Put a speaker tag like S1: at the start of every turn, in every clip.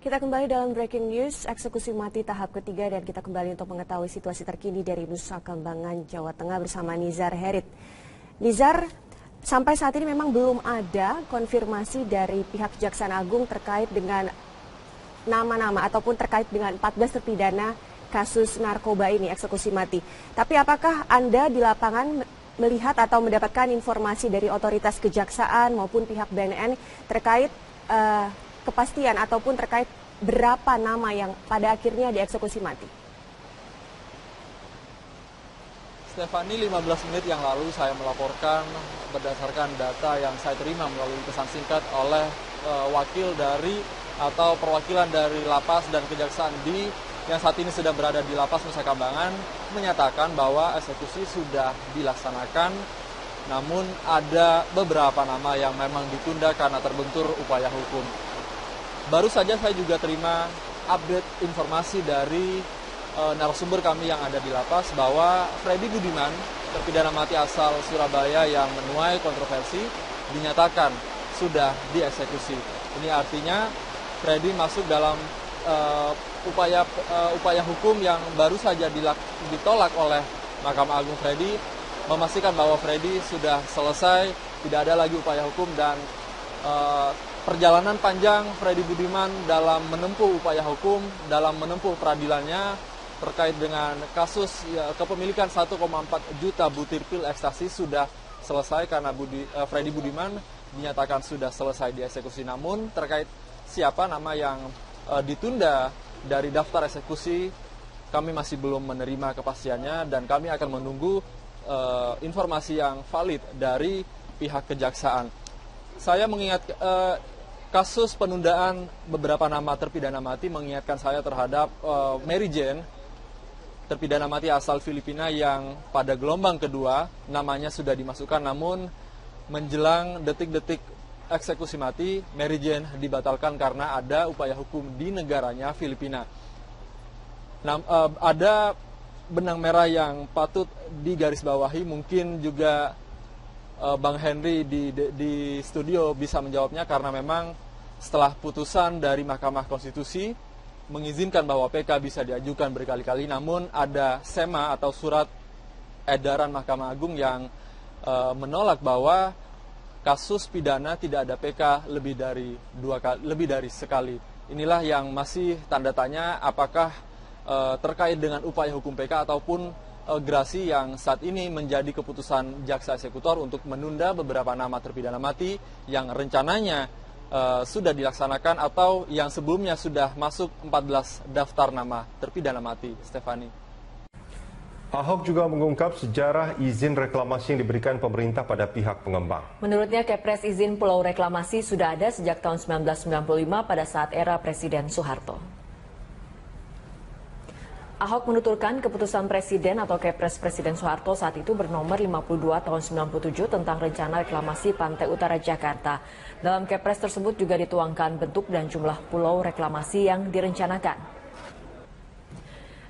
S1: Kita kembali dalam breaking news, eksekusi mati tahap ketiga, dan kita kembali untuk mengetahui situasi terkini dari Nusa Kambangan, Jawa Tengah bersama Nizar Herit. Nizar, sampai saat ini memang belum ada konfirmasi dari pihak Kejaksaan Agung terkait dengan nama-nama ataupun terkait dengan 14 terpidana kasus narkoba ini, eksekusi mati. Tapi apakah Anda di lapangan melihat atau mendapatkan informasi dari otoritas kejaksaan maupun pihak BNN terkait kepastian ataupun terkait berapa nama yang pada akhirnya dieksekusi mati?
S2: Stefani, 15 menit yang lalu saya melaporkan berdasarkan data yang saya terima melalui pesan singkat oleh wakil dari atau perwakilan dari Lapas dan Kejaksaan yang saat ini sedang berada di Lapas Nusa Kambangan menyatakan bahwa eksekusi sudah dilaksanakan, namun ada beberapa nama yang memang ditunda karena terbentur upaya hukum. Baru saja saya juga terima update informasi dari narasumber kami yang ada di Lapas bahwa Freddy Budiman, terpidana mati asal Surabaya yang menuai kontroversi, dinyatakan sudah dieksekusi. Ini artinya Freddy masuk dalam upaya hukum yang baru saja ditolak oleh Mahkamah Agung. Freddy memastikan bahwa Freddy sudah selesai, tidak ada lagi upaya hukum, dan perjalanan panjang Freddy Budiman dalam menempuh upaya hukum, dalam menempuh peradilannya terkait dengan kasus kepemilikan 1,4 juta butir pil ekstasi sudah selesai karena Freddy Budiman dinyatakan sudah selesai dieksekusi. Namun terkait siapa nama yang ditunda dari daftar eksekusi, kami masih belum menerima kepastiannya dan kami akan menunggu informasi yang valid dari pihak kejaksaan. Saya mengingat kasus penundaan beberapa nama terpidana mati mengingatkan saya terhadap Mary Jane, terpidana mati asal Filipina yang pada gelombang kedua namanya sudah dimasukkan, namun menjelang detik-detik eksekusi mati, Mary Jane dibatalkan karena ada upaya hukum di negaranya, Filipina. Nah, ada benang merah yang patut digarisbawahi, mungkin juga Bang Henry di studio bisa menjawabnya, karena memang setelah putusan dari Mahkamah Konstitusi mengizinkan bahwa PK bisa diajukan berkali-kali, namun ada SEMA atau surat edaran Mahkamah Agung yang menolak bahwa kasus pidana tidak ada PK lebih dari sekali. Inilah yang masih tanda tanya, apakah terkait dengan upaya hukum PK ataupun gerasi yang saat ini menjadi keputusan jaksa eksekutor untuk menunda beberapa nama terpidana mati yang rencananya sudah dilaksanakan atau yang sebelumnya sudah masuk 14 daftar nama terpidana mati. Stefani.
S3: Ahok juga mengungkap sejarah izin reklamasi yang diberikan pemerintah pada pihak pengembang.
S4: Menurutnya, kepres izin pulau reklamasi sudah ada sejak tahun 1995 pada saat era Presiden Soeharto. Ahok menuturkan keputusan Presiden atau Kepres Presiden Soeharto saat itu bernomor 52 tahun 97 tentang rencana reklamasi Pantai Utara Jakarta. Dalam Kepres tersebut juga dituangkan bentuk dan jumlah pulau reklamasi yang direncanakan.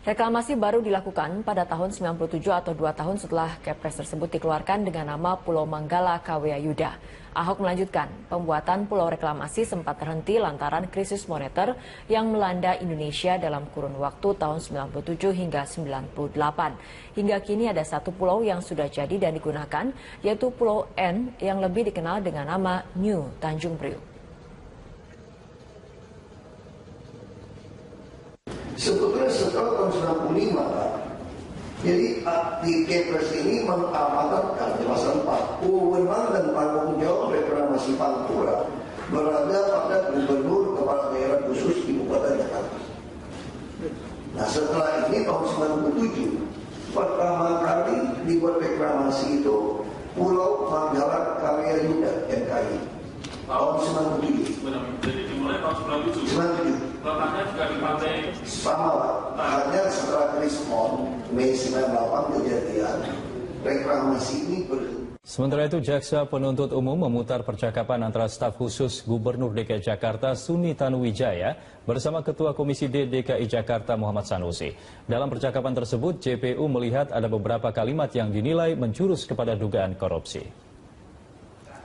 S4: Reklamasi baru dilakukan pada tahun 97 atau 2 tahun setelah Kepres tersebut dikeluarkan dengan nama Pulau Manggala Kaweah Yuda. Ahok melanjutkan, pembuatan pulau reklamasi sempat terhenti lantaran krisis moneter yang melanda Indonesia dalam kurun waktu tahun 97 hingga 98. Hingga kini ada satu pulau yang sudah jadi dan digunakan, yaitu Pulau N yang lebih dikenal dengan nama New Tanjung Priuk.
S5: Sebetulnya setelah tahun 95, jadi di Kepres ini mengamanatkan pasal 4, wewenang dan tanggung jawab reklamasi Pantura berada pada gubernur kepala daerah khusus ibu kota Jakarta. Nah, setelah ini tahun 97, pertama kali dibuat reklamasi itu Pulau Manggala Kaweah Yuda MKI tahun 97.
S6: Jadi dimulai tahun 97.
S5: 97.
S6: Letaknya juga di pantai.
S5: Sama lah. Hanya setelah Krismon Mei 98 kejadian reklamasi ini berhenti.
S7: Sementara itu, Jaksa Penuntut Umum memutar percakapan antara staf khusus Gubernur DKI Jakarta Suni Tanuwijaya bersama Ketua Komisi D DKI Jakarta Muhammad Sanusi. Dalam percakapan tersebut, JPU melihat ada beberapa kalimat yang dinilai menjurus kepada dugaan korupsi.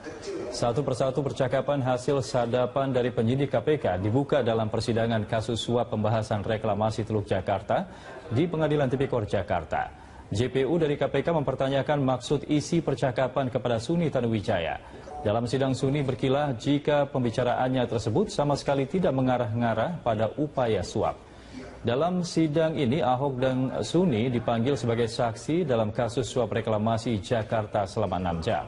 S5: Kecil.
S7: Satu persatu percakapan hasil sadapan dari penyidik KPK dibuka dalam persidangan kasus suap pembahasan reklamasi Teluk Jakarta di Pengadilan Tipikor Jakarta. JPU dari KPK mempertanyakan maksud isi percakapan kepada Suni Tanuwijaya. Dalam sidang, Suni berkilah jika pembicaraannya tersebut sama sekali tidak mengarah-ngarah pada upaya suap. Dalam sidang ini, Ahok dan Suni dipanggil sebagai saksi dalam kasus suap reklamasi Jakarta selama 6 jam.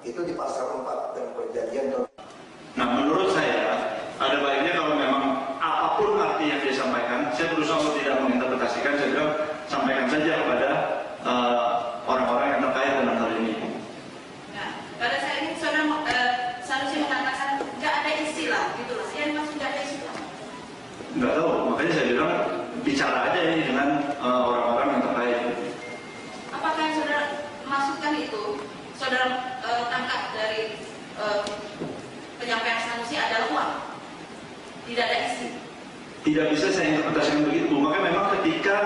S5: Itu di pasal 4 dan perjanjian.
S8: Nah, menurut saya ada baiknya kalau memang apapun arti yang dia sampaikan, saya berusaha untuk tidak menginterpretasikan, saya bilang sampaikan saja kepada orang-orang yang terkait dengan hal ini.
S9: Nah, pada saat ini saudara Sanusi mengatakan nggak ada istilah, gitulah. Yang maksud nggak ada istilah?
S8: Nggak tahu, makanya saya bilang bicara aja ini dengan orang-orang yang terkait.
S9: Apakah yang saudara masukkan itu, saudara tangkap dari penyampaian Sanusi adalah uang, tidak ada isi?
S8: Tidak bisa saya interpretasikan begitu. Maka memang ketika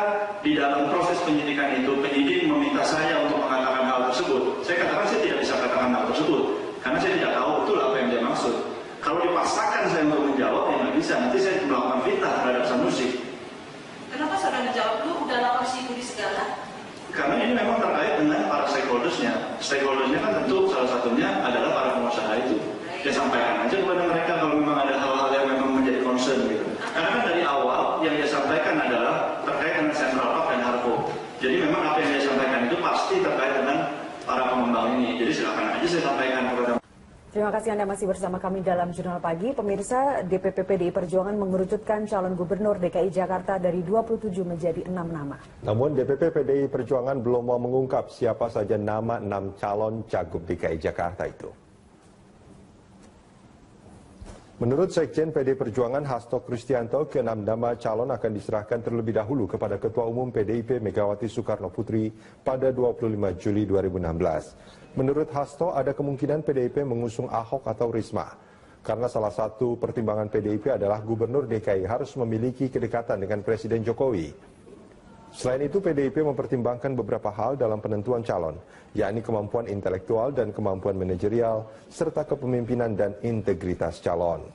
S8: di dalam proses penyidikan itu penyidik meminta saya untuk mengatakan hal tersebut, saya katakan saya tidak bisa katakan hal tersebut karena saya tidak tahu betul apa yang dia maksud. Kalau dipaksakan saya untuk menjawab, ya nggak bisa. Nanti saya melakukan fitnah terhadap Sanusi.
S9: Kenapa saudara menjawab dulu udah lapor si Budi segala?
S8: Karena ini memang terkait dengan para stakeholdersnya. Stakeholdersnya kan tentu salah satunya adalah para pengusaha itu. Dia sampaikan aja kepada mereka kalau memang ada hal-hal yang memang menjadi concern gitu. Karena kan dari awal yang dia sampaikan adalah terkait dengan Central Park dan Harpo. Jadi memang apa yang dia sampaikan itu pasti terkait dengan para pengembang ini. Jadi silakan aja saya sampaikan kepada.
S4: Terima kasih Anda masih bersama kami dalam Jurnal Pagi. Pemirsa, DPP PDI Perjuangan mengerucutkan calon gubernur DKI Jakarta dari 27 menjadi 6 nama.
S3: Namun DPP PDI Perjuangan belum mau mengungkap siapa saja nama 6 calon cagup DKI Jakarta itu. Menurut Sekjen PDI Perjuangan Hasto Kristianto, ke-6 nama calon akan diserahkan terlebih dahulu kepada Ketua Umum PDIP Megawati Soekarno Putri pada 25 Juli 2016. Menurut Hasto, ada kemungkinan PDIP mengusung Ahok atau Risma. Karena salah satu pertimbangan PDIP adalah Gubernur DKI harus memiliki kedekatan dengan Presiden Jokowi. Selain itu, PDIP mempertimbangkan beberapa hal dalam penentuan calon, yakni kemampuan intelektual dan kemampuan manajerial, serta kepemimpinan dan integritas calon.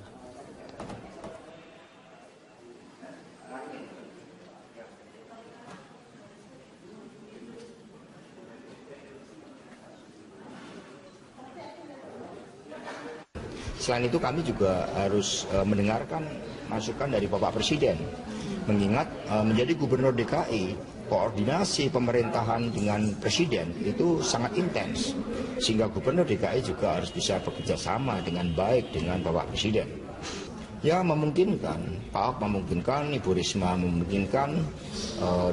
S10: Selain itu kami juga harus mendengarkan masukan dari Bapak Presiden, mengingat menjadi Gubernur DKI, koordinasi pemerintahan dengan Presiden itu sangat intens, sehingga Gubernur DKI juga harus bisa bekerja sama dengan baik dengan Bapak Presiden. Ya memungkinkan, Pak Ahok memungkinkan, Ibu Risma memungkinkan,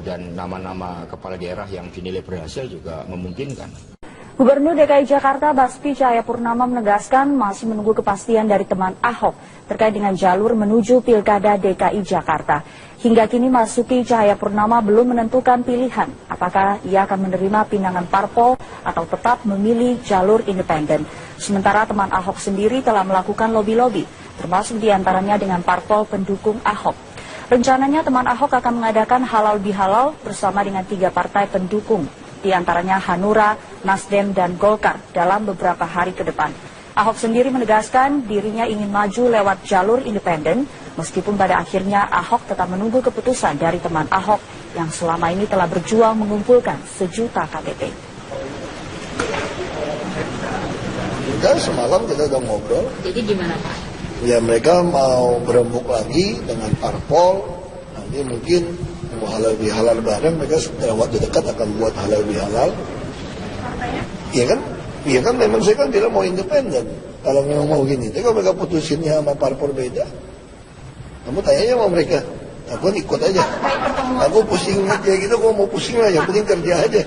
S10: dan nama-nama kepala daerah yang dinilai berhasil juga memungkinkan.
S11: Gubernur DKI Jakarta Basuki Cahayapurnama menegaskan masih menunggu kepastian dari teman Ahok terkait dengan jalur menuju Pilkada DKI Jakarta. Hingga kini Basuki Cahayapurnama belum menentukan pilihan apakah ia akan menerima pinangan parpol atau tetap memilih jalur independen. Sementara teman Ahok sendiri telah melakukan lobi-lobi, termasuk diantaranya dengan parpol pendukung Ahok. Rencananya teman Ahok akan mengadakan halal bihalal bersama dengan 3 partai pendukung, di antaranya Hanura, Nasdem, dan Golkar dalam beberapa hari ke depan. Ahok sendiri menegaskan dirinya ingin maju lewat jalur independen, meskipun pada akhirnya Ahok tetap menunggu keputusan dari teman Ahok yang selama ini telah berjuang mengumpulkan 1 juta KTP.
S5: Kita semalam kita udah ngobrol.
S11: Jadi gimana Pak?
S5: Ya mereka mau berembuk lagi dengan parpol, nanti mungkin mau halal bihalal bareng, mereka dalam waktu dekat akan buat halal bihalal. Iya kan memang saya kan bilang mau independen kalau memang mau gini. Tapi kalau mereka putusinnya sama parpol beda, kamu tanya sama mereka, aku ikut aja. Aku pusing kayak gitu, aku mau pusing lah, yang penting kerja aja.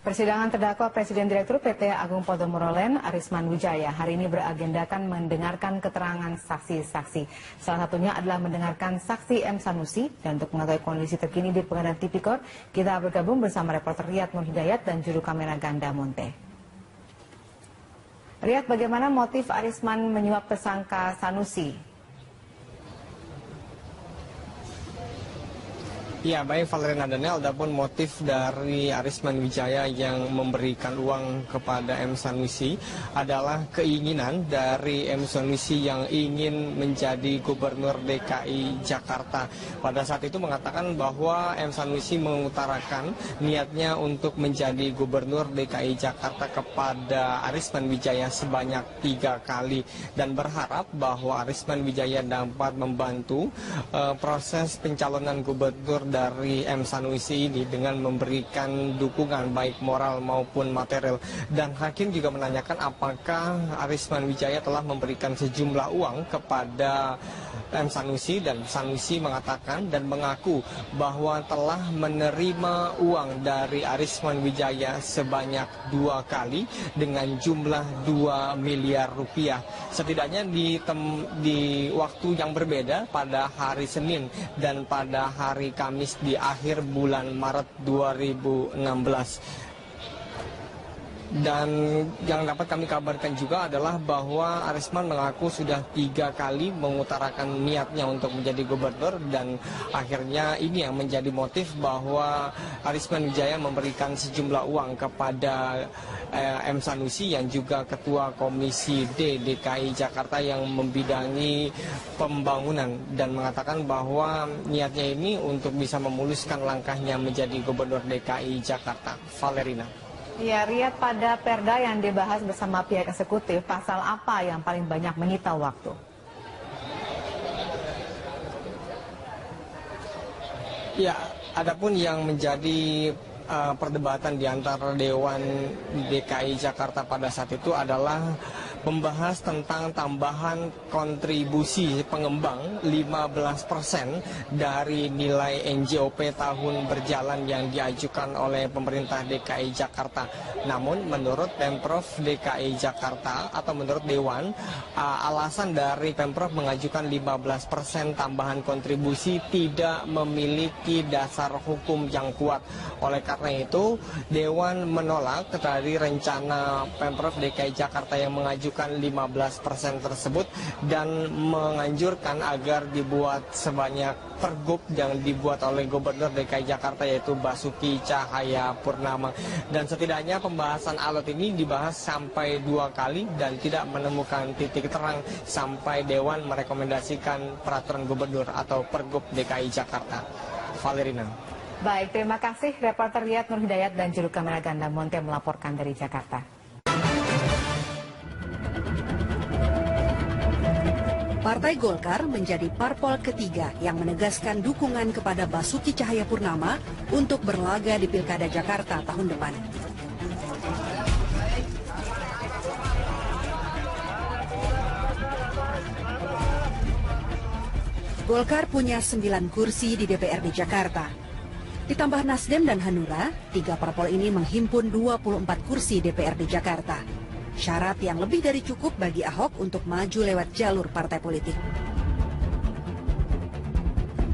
S12: Persidangan terdakwa Presiden Direktur PT Agung Podomoro Land, Arisman Wijaya, hari ini beragendakan mendengarkan keterangan saksi-saksi. Salah satunya adalah mendengarkan saksi M. Sanusi. Dan untuk mengetahui kondisi terkini di Pengadilan Tipikor, kita bergabung bersama reporter Riyad Nur Hidayat dan juru kamera Ganda Monte. Riyad, bagaimana motif Arisman menyuap tersangka Sanusi?
S13: Ya, baik Valerina Daniel, adapun motif dari Arisman Wijaya yang memberikan uang kepada M. Sanusi adalah keinginan dari M. Sanusi yang ingin menjadi Gubernur DKI Jakarta. Pada saat itu mengatakan bahwa M. Sanusi mengutarakan niatnya untuk menjadi Gubernur DKI Jakarta kepada Arisman Wijaya sebanyak 3 kali dan berharap bahwa Arisman Wijaya dapat membantu proses pencalonan gubernur dari M. Sanusi ini dengan memberikan dukungan baik moral maupun material. Dan hakim juga menanyakan apakah Arisman Wijaya telah memberikan sejumlah uang kepada M. Sanusi, dan Sanusi mengatakan dan mengaku bahwa telah menerima uang dari Arisman Wijaya sebanyak 2 kali dengan jumlah 2 miliar rupiah. Setidaknya di waktu yang berbeda pada hari Senin dan pada hari Kamis di akhir bulan Maret 2016. Dan yang dapat kami kabarkan juga adalah bahwa Arisman mengaku sudah 3 kali mengutarakan niatnya untuk menjadi gubernur, dan akhirnya ini yang menjadi motif bahwa Arisman Wijaya memberikan sejumlah uang kepada M. Sanusi yang juga Ketua Komisi D DKI Jakarta yang membidangi pembangunan, dan mengatakan bahwa niatnya ini untuk bisa memuluskan langkahnya menjadi gubernur DKI Jakarta. Valerina.
S12: Ya, Riyad, pada perda yang dibahas bersama pihak eksekutif, pasal apa yang paling banyak menyita waktu?
S13: Ya, adapun yang menjadi perdebatan di antara Dewan DKI Jakarta pada saat itu adalah membahas tentang tambahan kontribusi pengembang 15% dari nilai NJOP tahun berjalan yang diajukan oleh pemerintah DKI Jakarta. Namun menurut Pemprov DKI Jakarta atau menurut Dewan, alasan dari Pemprov mengajukan 15% tambahan kontribusi tidak memiliki dasar hukum yang kuat. Oleh karena itu, Dewan menolak dari rencana Pemprov DKI Jakarta yang mengajukan 15% tersebut dan menganjurkan agar dibuat sebanyak pergub yang dibuat oleh Gubernur DKI Jakarta, yaitu Basuki Cahayapurnama. Dan setidaknya pembahasan alat ini dibahas sampai 2 kali dan tidak menemukan titik terang sampai Dewan merekomendasikan peraturan gubernur atau pergub DKI Jakarta. Valerina.
S12: Baik, terima kasih reporter Riyad Nur Hidayat dan juru kamera Ganda Monte melaporkan dari Jakarta.
S14: Partai Golkar menjadi parpol ketiga yang menegaskan dukungan kepada Basuki Cahayapurnama untuk berlaga di Pilkada Jakarta tahun depan. Golkar punya 9 kursi di DPRD Jakarta. Ditambah Nasdem dan Hanura, 3 parpol ini menghimpun 24 kursi DPRD Jakarta. Syarat yang lebih dari cukup bagi Ahok untuk maju lewat jalur partai politik.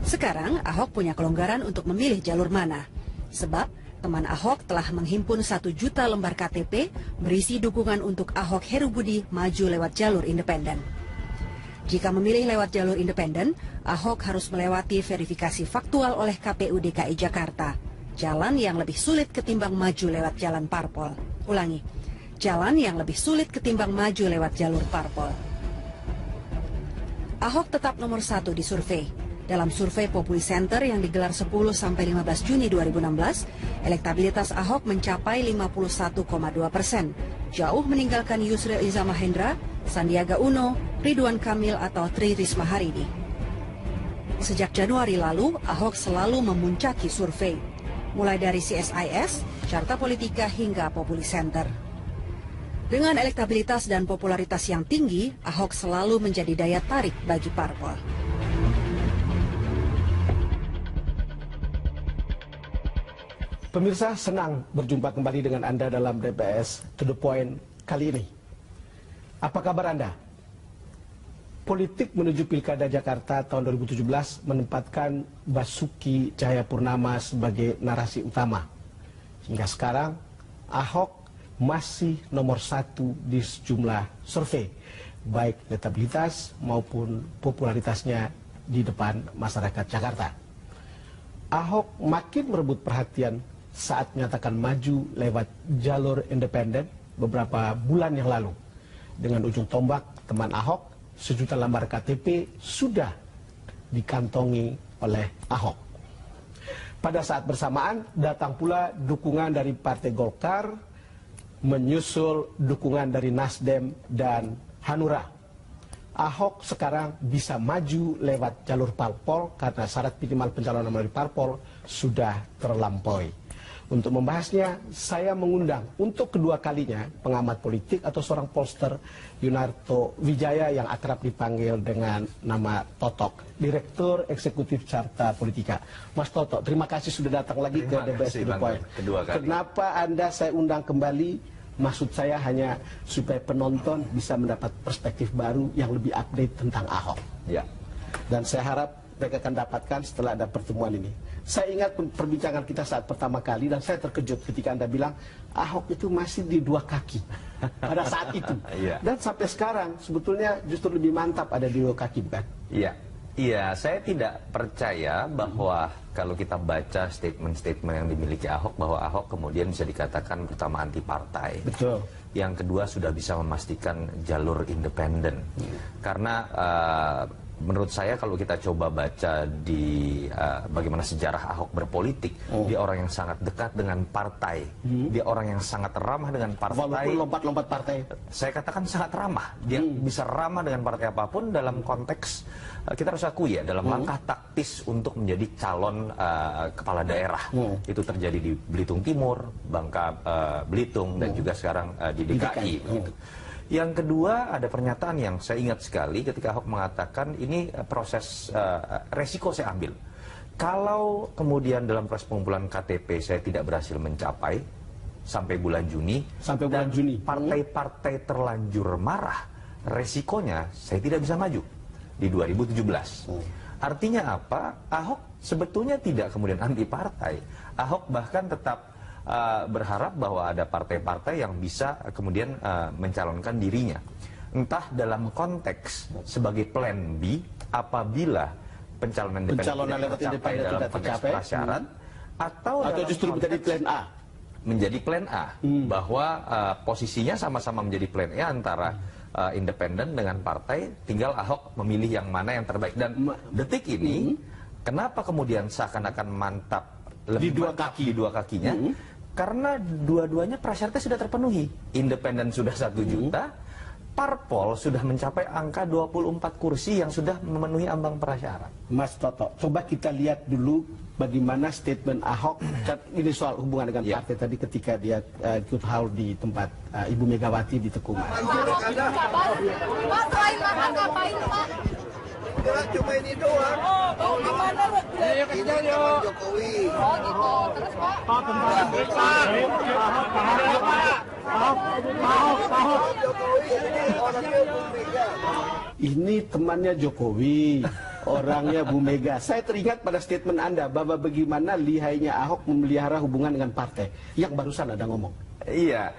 S14: Sekarang Ahok punya kelonggaran untuk memilih jalur mana. Sebab teman Ahok telah menghimpun 1 juta lembar KTP berisi dukungan untuk Ahok Heru Budi maju lewat jalur independen. Jika memilih lewat jalur independen, Ahok harus melewati verifikasi faktual oleh KPU DKI Jakarta. Jalan yang lebih sulit ketimbang maju lewat jalan parpol. Ulangi, jalan yang lebih sulit ketimbang maju lewat jalur parpol. Ahok tetap nomor 1 di survei. Dalam survei Populi Center yang digelar 10-15 Juni 2016, elektabilitas Ahok mencapai 51,2%, jauh meninggalkan Yusril Iza Mahendra, Sandiaga Uno, Ridwan Kamil atau Tri Risma hari ini. Sejak Januari lalu, Ahok selalu memuncaki survei, mulai dari CSIS, Carta Politika hingga Populi Center. Dengan elektabilitas dan popularitas yang tinggi, Ahok selalu menjadi daya tarik bagi parpol.
S15: Pemirsa, senang berjumpa kembali dengan Anda dalam DPS To The Point kali ini. Apa kabar Anda? Politik menuju Pilkada Jakarta tahun 2017 menempatkan Basuki Cahayapurnama sebagai narasi utama. Hingga sekarang, Ahok masih nomor 1 di sejumlah survei, baik elektabilitas maupun popularitasnya di depan masyarakat Jakarta. Ahok makin merebut perhatian saat menyatakan maju lewat jalur independen beberapa bulan yang lalu. Dengan ujung tombak teman Ahok, sejuta lembar KTP sudah dikantongi oleh Ahok. Pada saat bersamaan datang pula dukungan dari Partai Golkar, menyusul dukungan dari Nasdem dan Hanura. Ahok sekarang bisa maju lewat jalur parpol karena syarat minimal pencalonan melalui parpol sudah terlampaui. Untuk membahasnya, saya mengundang untuk kedua kalinya pengamat politik atau seorang pollster Yunarto Wijaya yang akrab dipanggil dengan nama Totok, Direktur Eksekutif Carta Politika. Mas Toto, terima kasih sudah datang lagi ke DBS To The Point. Kenapa Anda saya undang kembali? Maksud saya hanya supaya penonton bisa mendapat perspektif baru yang lebih update tentang Ahok.
S16: Ya.
S15: Dan saya harap mereka akan dapatkan setelah ada pertemuan ini. Saya ingat perbincangan kita saat pertama kali dan saya terkejut ketika Anda bilang Ahok itu masih di dua kaki pada saat itu. Dan sampai sekarang sebetulnya justru lebih mantap ada di dua kaki, bukan?
S16: Iya. Iya, saya tidak percaya bahwa kalau kita baca statement-statement yang dimiliki Ahok, bahwa Ahok kemudian bisa dikatakan pertama anti partai.
S15: Betul.
S16: Yang kedua sudah bisa memastikan jalur independen. Karena menurut saya kalau kita coba baca di bagaimana sejarah Ahok berpolitik, dia orang yang sangat dekat dengan partai, dia orang yang sangat ramah dengan partai.
S15: Walaupun lompat-lompat partai.
S16: Saya katakan sangat ramah. Dia bisa ramah dengan partai apapun dalam konteks kita harus akui ya dalam langkah taktis untuk menjadi calon kepala daerah. Itu terjadi di Belitung Timur, Bangka Belitung dan juga sekarang di DKI. Gitu. Yang kedua ada pernyataan yang saya ingat sekali ketika Ahok mengatakan ini proses resiko saya ambil. Kalau kemudian dalam proses pengumpulan KTP saya tidak berhasil mencapai sampai bulan Juni, partai-partai terlanjur marah, resikonya saya tidak bisa maju di 2017. Artinya apa? Ahok sebetulnya tidak kemudian anti partai. Ahok bahkan tetap berharap bahwa ada partai-partai yang bisa kemudian mencalonkan dirinya. Entah dalam konteks sebagai plan B apabila pencalonan independen tidak dalam konteks prasyarat, atau
S15: justru menjadi plan A.
S16: Menjadi plan A, bahwa posisinya sama-sama menjadi plan A antara independen dengan partai, tinggal Ahok memilih yang mana yang terbaik. Dan detik ini, kenapa kemudian seakan-akan mantap lebih di dua kakinya? Karena dua-duanya prasyaratnya sudah terpenuhi. Independen sudah 1 juta, parpol sudah mencapai angka 24 kursi yang sudah memenuhi ambang prasyarat.
S15: Mas Toto, coba kita lihat dulu bagaimana statement Ahok, ini soal hubungan dengan partai tadi ketika dia ikut haul di tempat Ibu Megawati di Teguh Umar.
S5: Cuma ini doang. Gimana ini zaman Jokowi. Oh gitu. Terus Pak.
S15: Ini temannya Jokowi, orangnya Bu Mega. Saya teringat pada statement Anda bahwa bagaimana lihainya Ahok memelihara hubungan dengan partai yang barusan Anda ngomong.
S16: Iya.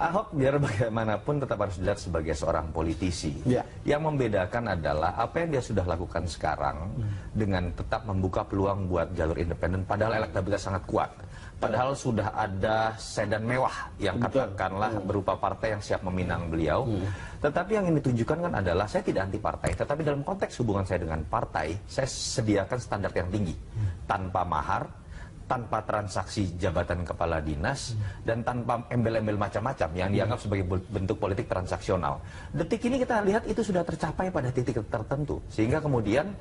S16: Ahok biar bagaimanapun tetap harus dilihat sebagai seorang politisi. Yang membedakan adalah apa yang dia sudah lakukan sekarang dengan tetap membuka peluang buat jalur independen padahal elektabilitas sangat kuat. Padahal sudah ada sedan mewah yang katakanlah berupa partai yang siap meminang beliau. Tetapi yang ini ditunjukkan kan adalah saya tidak anti partai, tetapi dalam konteks hubungan saya dengan partai, saya sediakan standar yang tinggi. Tanpa mahar, tanpa transaksi jabatan kepala dinas, dan tanpa embel-embel macam-macam yang dianggap sebagai bentuk politik transaksional. Detik ini kita lihat itu sudah tercapai pada titik tertentu. Sehingga kemudian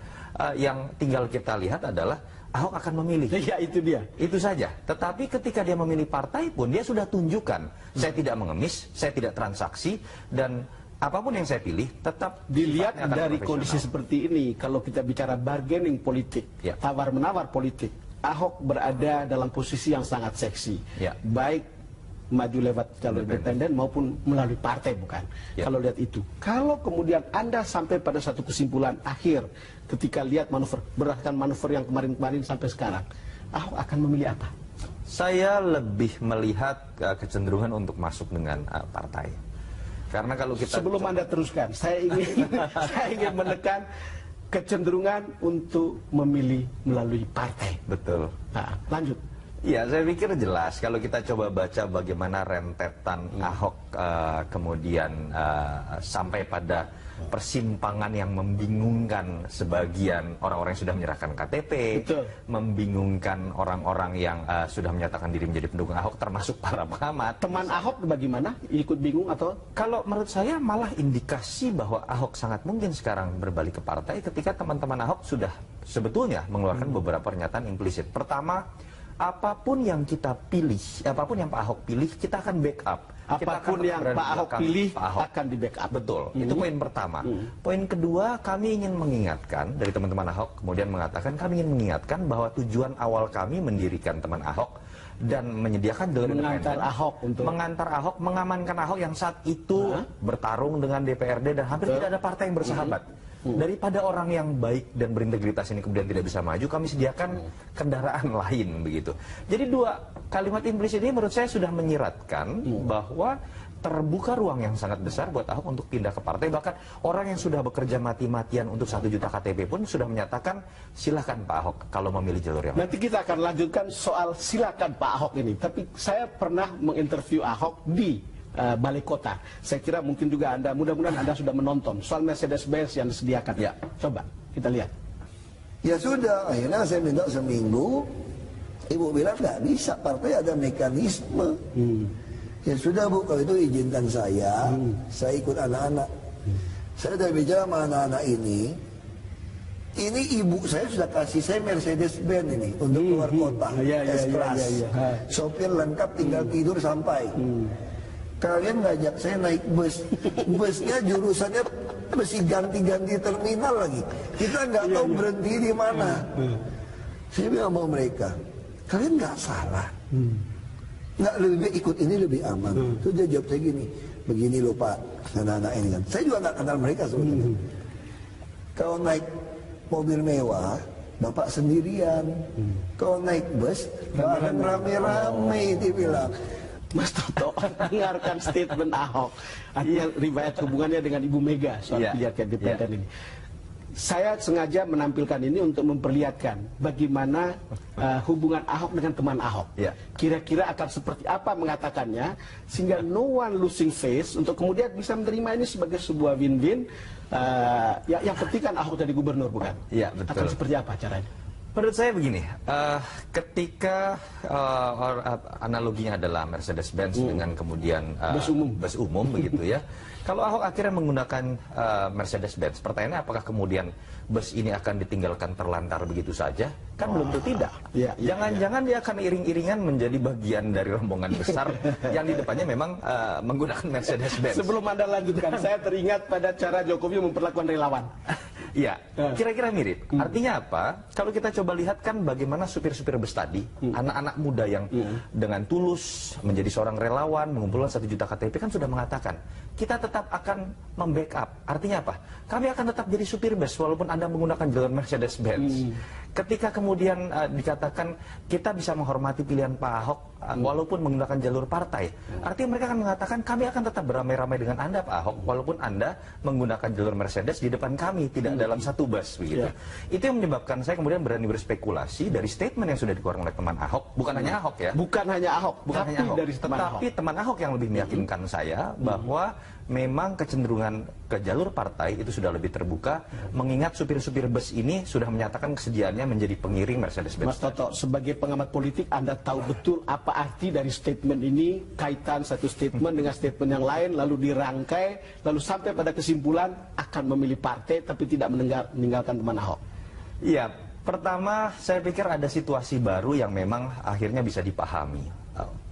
S16: yang tinggal kita lihat adalah Ahok akan memilih.
S15: Ya itu dia.
S16: Itu saja. Tetapi ketika dia memilih partai pun dia sudah tunjukkan, saya tidak mengemis, saya tidak transaksi, dan apapun yang saya pilih tetap
S15: dilihat dari kondisi seperti ini. Kalau kita bicara bargaining politik, tawar-menawar politik, Ahok berada dalam posisi yang sangat seksi, baik maju lewat jalur independen maupun melalui partai, bukan? Kalau lihat itu, kalau kemudian Anda sampai pada satu kesimpulan akhir ketika lihat manuver, berdasarkan manuver yang kemarin-kemarin sampai sekarang, Ahok akan memilih apa?
S16: Saya lebih melihat kecenderungan untuk masuk dengan partai. Karena kalau kita
S15: sebelum Anda teruskan, saya ingin menekan kecenderungan untuk memilih melalui partai.
S16: Betul.
S15: Nah, lanjut.
S16: Ya, saya pikir jelas kalau kita coba baca bagaimana rentetan Ahok kemudian sampai pada persimpangan yang membingungkan sebagian orang-orang yang sudah menyerahkan KTP,
S15: Betul.
S16: membingungkan orang-orang yang sudah menyatakan diri menjadi pendukung Ahok, termasuk para pengamat.
S15: Teman Ahok bagaimana? Ikut bingung atau?
S16: Kalau menurut saya malah indikasi bahwa Ahok sangat mungkin sekarang berbalik ke partai ketika teman-teman Ahok sudah sebetulnya mengeluarkan beberapa pernyataan implisit. Pertama, apapun yang kita pilih, apapun yang Pak Ahok pilih, kita akan backup.
S15: Apapun yang Pak Ahok pilih akan di backup.
S16: Betul, itu poin pertama. Poin kedua, kami ingin mengingatkan, dari teman-teman Ahok kemudian mengatakan, kami ingin mengingatkan bahwa tujuan awal kami mendirikan teman Ahok dan menyediakan jalur
S15: mengantar Ahok untuk
S16: mengantar Ahok, mengamankan Ahok yang saat itu bertarung dengan DPRD dan hampir tidak ada partai yang bersahabat. Daripada orang yang baik dan berintegritas ini kemudian tidak bisa maju, kami sediakan kendaraan lain begitu. Jadi dua kalimat implisit ini menurut saya sudah menyiratkan bahwa terbuka ruang yang sangat besar buat Ahok untuk pindah ke partai. Bahkan orang yang sudah bekerja mati-matian untuk 1 juta KTP pun sudah menyatakan silakan Pak Ahok kalau memilih jalur yang
S15: Nanti kita akan lanjutkan soal silakan Pak Ahok ini. Tapi saya pernah menginterview Ahok di Balai Kota. Saya kira mungkin juga Anda, mudah-mudahan Anda sudah menonton soal Mercedes-Benz yang disediakan.
S16: Ya.
S15: Coba kita lihat.
S5: Ya sudah, akhirnya saya minta seminggu. Ibu bilang nggak bisa, partai ada mekanisme. Ya sudah Bu, kalau itu izinkan saya ikut anak-anak. Saya sudah bicara sama anak-anak ini ibu saya sudah kasih saya Mercedes-Benz ini untuk keluar kota, S-Class. Sopir lengkap, tinggal tidur sampai. Kalian ngajak saya naik bus, busnya jurusannya mesti ganti-ganti terminal lagi. Kita nggak tahu berhenti di mana. Saya bilang sama mereka, kalian nggak salah. Nggak lebih baik ikut ini lebih aman. Terus dia jawab saya gini, begini loh Pak, anak-anak ini kan. Saya juga nggak kenal mereka sebetulnya. Kalau naik mobil mewah, Bapak sendirian. Kalau naik bus, bareng rame-rame, dia bilang.
S15: Mas Toto dengarkan statement Ahok, artinya riwayat hubungannya dengan Ibu Mega soal pilihan independen ini. Saya sengaja menampilkan ini untuk memperlihatkan bagaimana hubungan Ahok dengan teman Ahok. Kira-kira akan seperti apa mengatakannya, sehingga no one losing face untuk kemudian bisa menerima ini sebagai sebuah win-win. Yang penting kan Ahok jadi gubernur, bukan?
S16: Iya, betul.
S15: Akan seperti apa caranya?
S16: Menurut saya begini, ketika analoginya adalah Mercedes-Benz dengan kemudian bus umum begitu ya. Kalau Ahok akhirnya menggunakan Mercedes-Benz, pertanyaannya apakah kemudian bus ini akan ditinggalkan terlantar begitu saja? Kan belum tentu tidak. Jangan-jangan dia akan iring-iringan menjadi bagian dari rombongan besar yang di depannya memang menggunakan Mercedes-Benz.
S15: Sebelum Anda lanjutkan, saya teringat pada cara Jokowi memperlakukan relawan.
S16: Iya, kira-kira mirip. Artinya apa? Kalau kita coba lihat kan bagaimana supir-supir bus tadi, anak-anak muda yang dengan tulus menjadi seorang relawan, mengumpulkan 1 juta KTP kan sudah mengatakan, kita tetap akan membackup. Artinya apa? Kami akan tetap jadi supir bus walaupun Anda menggunakan jalur Mercedes-Benz. Ketika kemudian dikatakan kita bisa menghormati pilihan Pak Ahok walaupun menggunakan jalur partai, artinya mereka akan mengatakan kami akan tetap beramai-ramai dengan Anda Pak Ahok walaupun Anda menggunakan jalur Mercedes di depan kami, tidak dalam satu bus begitu. Itu yang menyebabkan saya kemudian berani berspekulasi dari statement yang sudah dikeluarkan oleh teman Ahok, bukan hanya Ahok ya.
S15: Bukan hanya Ahok,
S16: bukan hanya Ahok,
S15: dari
S16: tetapi teman Ahok yang lebih meyakinkan saya bahwa memang kecenderungan ke jalur partai itu sudah lebih terbuka, mengingat supir-supir bus ini sudah menyatakan kesediaannya menjadi pengiring Mercedes-Benz.
S15: Mas Toto, sebagai pengamat politik, Anda tahu betul apa arti dari statement ini, kaitan satu statement dengan statement yang lain, lalu dirangkai, lalu sampai pada kesimpulan akan memilih partai tapi tidak meninggalkan teman Ahok.
S16: Iya, pertama saya pikir ada situasi baru yang memang akhirnya bisa dipahami.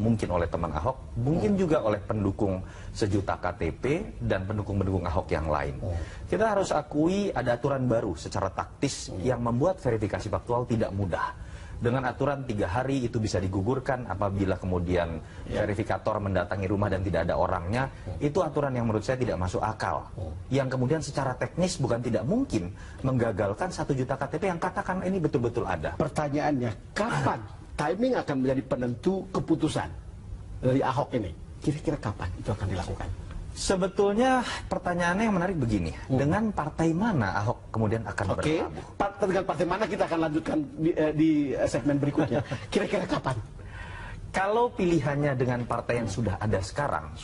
S16: Mungkin oleh teman Ahok, mungkin juga oleh pendukung 1 juta KTP dan pendukung-pendukung Ahok yang lain. Kita harus akui ada aturan baru secara taktis yang membuat verifikasi faktual tidak mudah. Dengan aturan 3 hari itu bisa digugurkan apabila kemudian verifikator mendatangi rumah dan tidak ada orangnya. Itu aturan yang menurut saya tidak masuk akal. Yang kemudian secara teknis bukan tidak mungkin menggagalkan 1 juta KTP yang katakan ini betul-betul ada.
S15: Pertanyaannya, kapan timing akan menjadi penentu keputusan dari Ahok ini? Kira-kira kapan itu akan dilakukan?
S16: Sebetulnya pertanyaannya yang menarik begini, dengan partai mana Ahok kemudian akan berlabuh?
S15: Dengan partai mana kita akan lanjutkan di segmen berikutnya. Kira-kira kapan?
S16: Kalau pilihannya dengan partai yang sudah ada sekarang,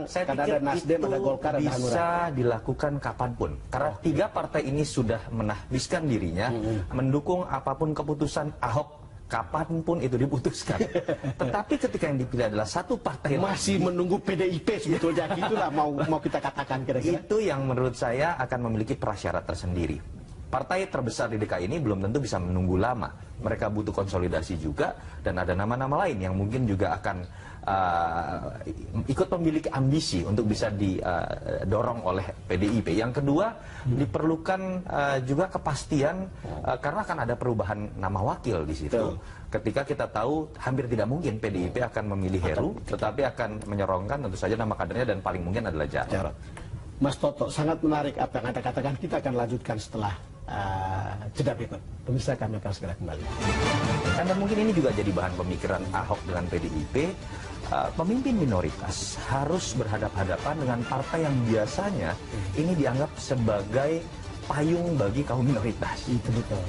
S16: saya pikir
S15: ada Nasdem,
S16: itu
S15: ada Golkar, ada Hanura.
S16: bisa dilakukan kapanpun. Karena tiga partai ini sudah menahbiskan dirinya mendukung apapun keputusan Ahok kapanpun itu diputuskan. Tetapi ketika yang dipilih adalah satu partai
S15: masih menunggu PDIP sebetulnya, gitulah mau kita katakan kira-kira.
S16: Itu yang menurut saya akan memiliki prasyarat tersendiri. Partai terbesar di DKI ini belum tentu bisa menunggu lama. Mereka butuh konsolidasi juga, dan ada nama-nama lain yang mungkin juga akan ikut memiliki ambisi untuk bisa didorong oleh PDIP. Yang kedua, diperlukan juga kepastian karena akan ada perubahan nama wakil di situ. Ketika kita tahu hampir tidak mungkin PDIP akan memilih Heru, tetapi akan menyorongkan tentu saja nama kadernya dan paling mungkin adalah Jarod.
S15: Mas Toto, sangat menarik apa yang Anda katakan. Kita akan lanjutkan setelah jeda berikut. Pemirsa, kami akan segera kembali.
S16: Dan mungkin ini juga jadi bahan pemikiran Ahok dengan PDIP. Pemimpin minoritas harus berhadapan-hadapan dengan partai yang biasanya ini dianggap sebagai payung bagi kaum minoritas.
S15: Itu betul.